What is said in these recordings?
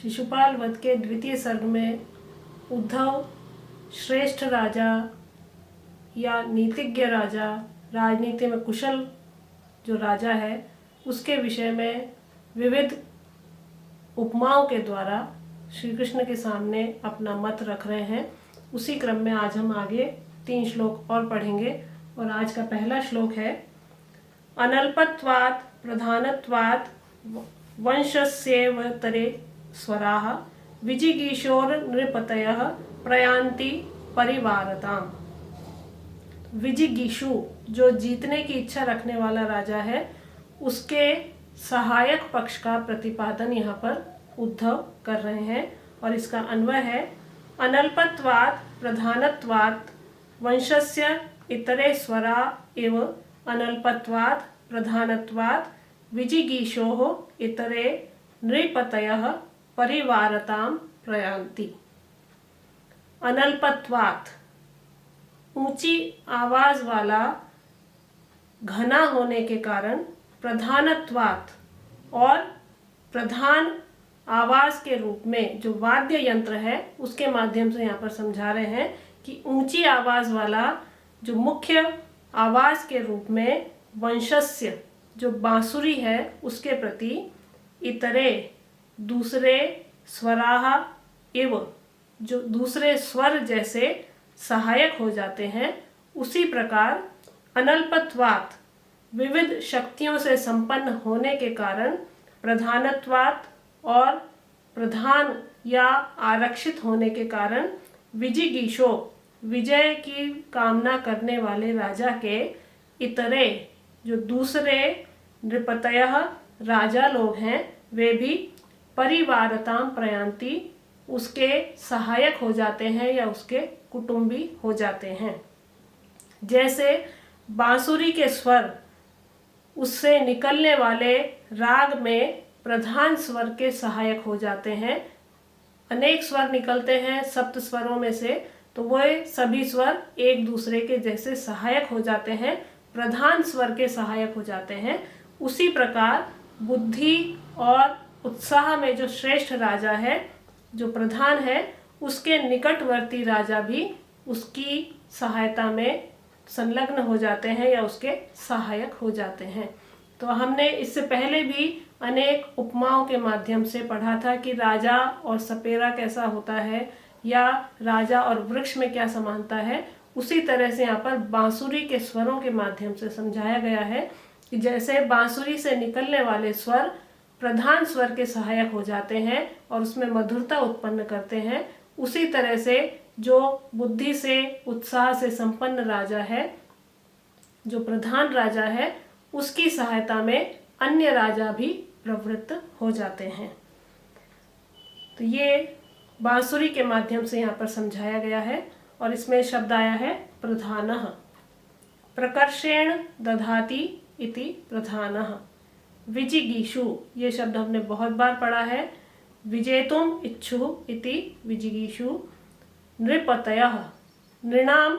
शिशुपाल वध के द्वितीय सर्ग में उद्धव श्रेष्ठ राजा या नीतिज्ञ राजा, राजनीति में कुशल जो राजा है, उसके विषय में विविध उपमाओं के द्वारा श्री कृष्ण के सामने अपना मत रख रहे हैं। उसी क्रम में आज हम आगे 3 श्लोक और पढ़ेंगे और आज का पहला श्लोक है अनल्पत्वात् प्रधानत्वात् वंशस्येवतरे स्वराः विजिगीषोर नृपतयः प्रयान्ति परिवारताम्। विजिगीषु जो जीतने की इच्छा रखने वाला राजा है, उसके सहायक पक्ष का प्रतिपादन यहाँ पर उद्धव कर रहे हैं और इसका अन्वय है अनल्पत्वात् प्रधानत्वात् वंशस्य इतरे स्वरा एव अनल्पत्वात् प्रधानत्वात् विजिगीषोः इतरे नृपतयः परिवारताम् प्रयान्ति। अनल्पत्वात् ऊंची आवाज वाला घना होने के कारण, प्रधानत्वात् और प्रधान आवाज के रूप में जो वाद्य यंत्र है उसके माध्यम से यहाँ पर समझा रहे हैं कि ऊंची आवाज वाला जो मुख्य आवाज के रूप में वंशस्य जो बांसुरी है उसके प्रति इतरे दूसरे स्वराह एव जो दूसरे स्वर जैसे सहायक हो जाते हैं, उसी प्रकार अनल्पत्वात् विविध शक्तियों से संपन्न होने के कारण, प्रधानत्वात् और प्रधान या आरक्षित होने के कारण, विजिगीषो विजय की कामना करने वाले राजा के इतरे जो दूसरे नृपतयः राजा लोग हैं, वे भी परिवारताम प्रयान्ति उसके सहायक हो जाते हैं या उसके कुटुंबी हो जाते हैं। जैसे बांसुरी के स्वर उससे निकलने वाले राग में प्रधान स्वर के सहायक हो जाते हैं। अनेक स्वर निकलते हैं सप्त स्वरों में से, तो वह सभी स्वर एक दूसरे के जैसे सहायक हो जाते हैं, प्रधान स्वर के सहायक हो जाते हैं। उसी प्रकार बुद्धि और उत्साह में जो श्रेष्ठ राजा है, जो प्रधान है, उसके निकटवर्ती राजा भी उसकी सहायता में संलग्न हो जाते हैं या उसके सहायक हो जाते हैं। तो हमने इससे पहले भी अनेक उपमाओं के माध्यम से पढ़ा था कि राजा और सपेरा कैसा होता है या राजा और वृक्ष में क्या समानता है। उसी तरह से यहाँ पर बांसुरी के स्वरों के माध्यम से समझाया गया है कि जैसे बांसुरी से निकलने वाले स्वर प्रधान स्वर के सहायक हो जाते हैं और उसमें मधुरता उत्पन्न करते हैं, उसी तरह से जो बुद्धि से उत्साह से संपन्न राजा है, जो प्रधान राजा है, उसकी सहायता में अन्य राजा भी प्रवृत्त हो जाते हैं। तो ये बांसुरी के माध्यम से यहाँ पर समझाया गया है और इसमें शब्द आया है प्रधानः। प्रकर्षेण दधाति इति प्रधानः। विजिगीषु ये शब्द हमने बहुत बार पढ़ा है। विजेतुम इच्छु इति विजिगीषु। नृपतयः नृणाम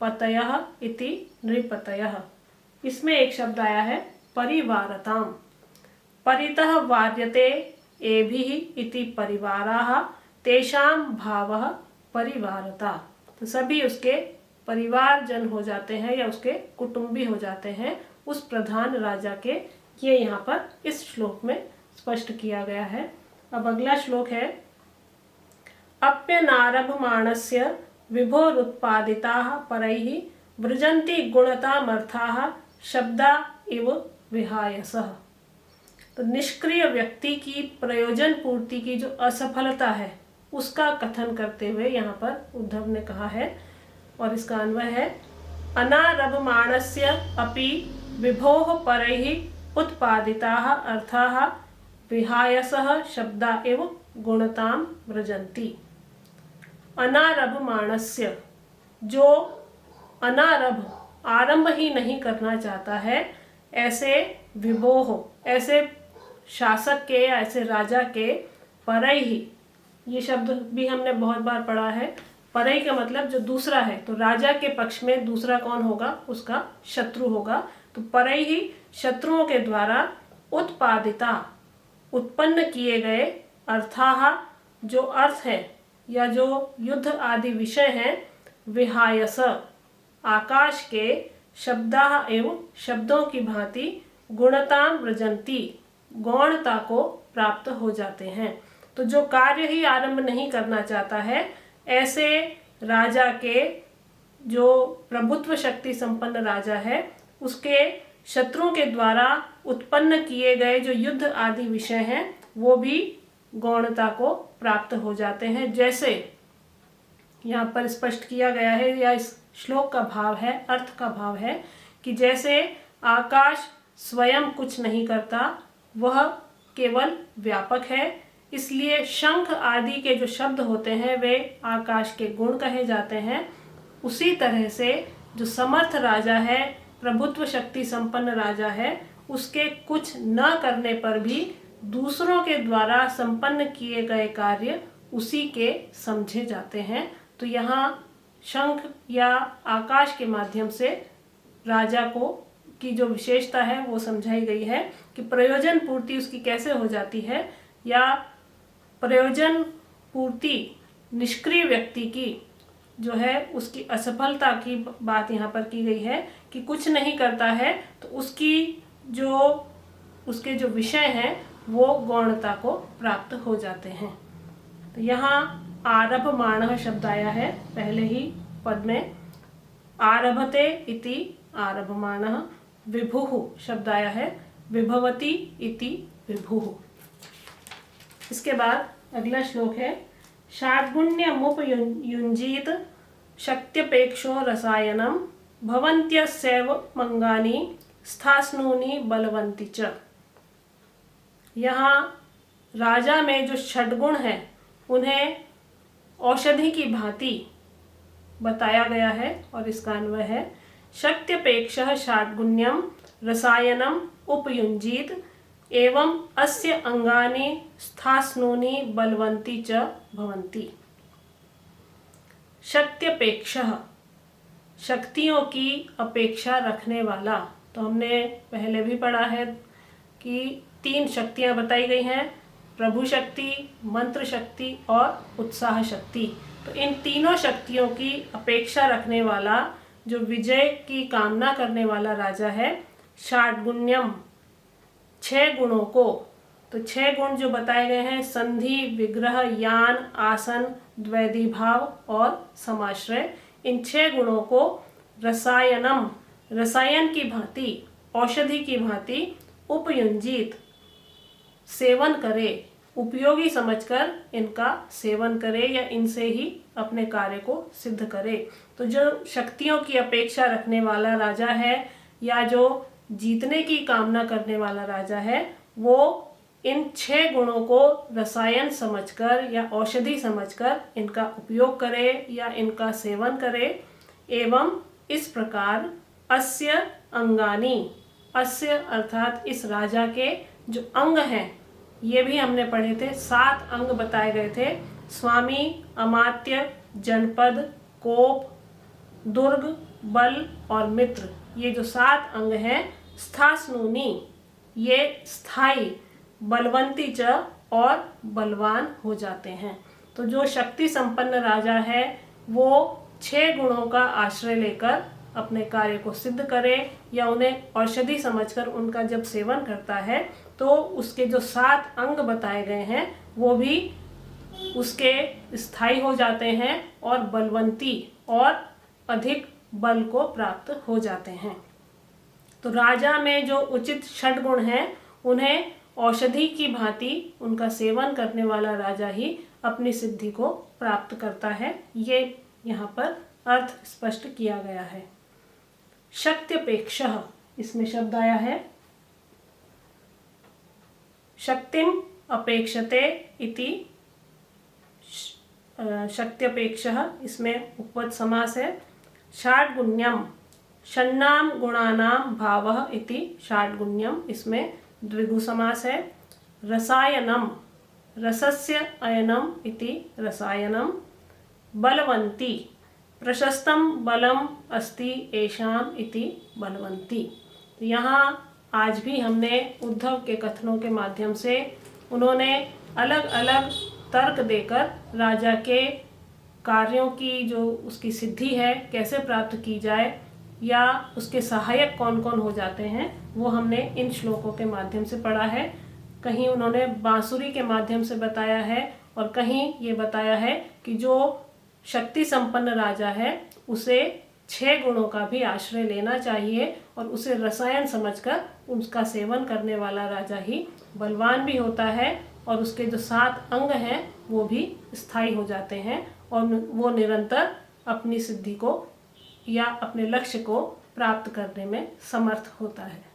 पतयः इति नृपतयः। इसमें एक शब्द आया है परिवारताम। परितः वार्यते एभिः इति परिवाराः तेषां भावः परिवारता। तो सभी उसके परिवारजन हो जाते हैं या उसके कुटुंबी हो जाते हैं उस प्रधान राजा के। ये यहाँ पर इस श्लोक में स्पष्ट किया गया है। अब अगला श्लोक है अप्यनारभमाणस्य विभोरुत्पादिताः परैः वृजन्ति गुणतामर्थाः शब्दा इव विहायसः। तो निष्क्रिय व्यक्ति की प्रयोजन पूर्ति की जो असफलता है उसका कथन करते हुए यहाँ पर उद्धव ने कहा है और इसका अन्वय है अनारभमाणस्य अपि विभोः परैः उत्पादिताः अर्थाः विहायसः शब्दा एव गुणताम व्रजन्ति। अनारभमाणस्य जो अनारभ आरंभ ही नहीं करना चाहता है, ऐसे विभोह ऐसे शासक के या ऐसे राजा के परैः, ये शब्द भी हमने बहुत बार पढ़ा है। परैः का मतलब जो दूसरा है, तो राजा के पक्ष में दूसरा कौन होगा, उसका शत्रु होगा। तो परैः शत्रुओं के द्वारा उत्पादिता उत्पन्न किए गए अर्थाः जो अर्थ है या जो युद्ध आदि विषय हैं, विहायस आकाश के शब्दाः एवं शब्दों की भांति गुणतां व्रजन्ति गौणता को प्राप्त हो जाते हैं। तो जो कार्य ही आरंभ नहीं करना चाहता है, ऐसे राजा के जो प्रभुत्व शक्ति संपन्न राजा है, उसके शत्रुओं के द्वारा उत्पन्न किए गए जो युद्ध आदि विषय हैं वो भी गौणता को प्राप्त हो जाते हैं। जैसे यहाँ पर स्पष्ट किया गया है, या इस श्लोक का भाव है, अर्थ का भाव है कि जैसे आकाश स्वयं कुछ नहीं करता, वह केवल व्यापक है, इसलिए शंख आदि के जो शब्द होते हैं वे आकाश के गुण कहे जाते हैं। उसी तरह से जो समर्थ राजा है, प्रभुत्व शक्ति संपन्न राजा है, उसके कुछ न करने पर भी दूसरों के द्वारा संपन्न किए गए कार्य उसी के समझे जाते हैं। तो यहाँ शंख या आकाश के माध्यम से राजा को की जो विशेषता है वो समझाई गई है कि प्रयोजन पूर्ति उसकी कैसे हो जाती है, या प्रयोजन पूर्ति निष्क्रिय व्यक्ति की जो है उसकी असफलता की बात यहाँ पर की गई है कि कुछ नहीं करता है तो उसके जो विषय हैं वो गौणता को प्राप्त हो जाते हैं। तो यहाँ आरभमाणः शब्द आया है पहले ही पद में, आरभते इति आरभमाणः, विभुः शब्द आया है, विभवति इति विभुः। इसके बाद अगला श्लोक है, षाड्गुण्यमुपयुञ्जीत शक्त्यपेक्षो रसायनम भवन्त्यस्यैव मंगानि स्थास्नूनि बलवन्ति च। यहाँ राजा में जो षड्गुण है उन्हें औषधि की भांति बताया गया है और इसका अन्वय है, शक्त्यपेक्षः षाड्गुण्यम रसायनम उपयुञ्जीत एवं अस्य अंगानि स्थास्नूनि बलवन्ति च भवन्ति। शक्त्यपेक्षः शक्तियों की अपेक्षा रखने वाला। तो हमने पहले भी पढ़ा है कि 3 शक्तियां बताई गई हैं, प्रभु शक्ति, मंत्र शक्ति और उत्साह शक्ति। तो इन तीनों शक्तियों की अपेक्षा रखने वाला जो विजय की कामना करने वाला राजा है, षाड्गुण्यम 6 गुणों को, तो 6 गुण जो बताए गए हैं, संधि, विग्रह, यान, आसन, द्वैधी भाव और समाश्रय, इन 6 गुणों को रसायनम रसायन की भांति, औषधि की भांति उपयुंजित सेवन करे, उपयोगी समझकर इनका सेवन करे या इनसे ही अपने कार्य को सिद्ध करे। तो जो शक्तियों की अपेक्षा रखने वाला राजा है या जो जीतने की कामना करने वाला राजा है, वो इन 6 गुणों को रसायन समझकर या औषधि समझकर इनका उपयोग करे या इनका सेवन करे। एवं इस प्रकार अस्य अंगानी, अस्य अर्थात इस राजा के जो अंग हैं, ये भी हमने पढ़े थे, 7 अंग बताए गए थे, स्वामी, अमात्य, जनपद, कोप, दुर्ग, बल और मित्र। ये जो 7 अंग हैं, स्थास्नूनि ये स्थायी, बलवंती च और बलवान हो जाते हैं। तो जो शक्ति संपन्न राजा है वो 6 गुणों का आश्रय लेकर अपने कार्य को सिद्ध करे या उन्हें औषधि समझकर उनका जब सेवन करता है तो उसके जो 7 अंग बताए गए हैं वो भी उसके स्थायी हो जाते हैं और बलवंती और अधिक बल को प्राप्त हो जाते हैं। तो राजा में जो उचित षड्गुण हैं उन्हें औषधि की भांति उनका सेवन करने वाला राजा ही अपनी सिद्धि को प्राप्त करता है। ये यहाँ पर अर्थ स्पष्ट किया गया है। शक्त्यपेक्षः, इसमें शब्द आया है शक्तिम अपेक्षते इति, शक्त्यपेक्षः इसमें उपपद समास है। षाड्गुण्यम, षण्णाम गुणानाम भावः इति षाड्गुण्यम, इसमें द्विगु समास है। रसायनम, रसस्य अयनम इति रसायनम। बलवंती, प्रशस्तम बलम अस्ति एषाम इति बलवंती। तो यहाँ आज भी हमने उद्धव के कथनों के माध्यम से उन्होंने अलग अलग तर्क देकर राजा के कार्यों की जो उसकी सिद्धि है कैसे प्राप्त की जाए या उसके सहायक कौन कौन हो जाते हैं वो हमने इन श्लोकों के माध्यम से पढ़ा है। कहीं उन्होंने बांसुरी के माध्यम से बताया है और कहीं ये बताया है कि जो शक्ति संपन्न राजा है उसे 6 गुणों का भी आश्रय लेना चाहिए और उसे रसायन समझकर उसका सेवन करने वाला राजा ही बलवान भी होता है और उसके जो 7 अंग हैं वो भी स्थायी हो जाते हैं और वो निरंतर अपनी सिद्धि को या अपने लक्ष्य को प्राप्त करने में समर्थ होता है।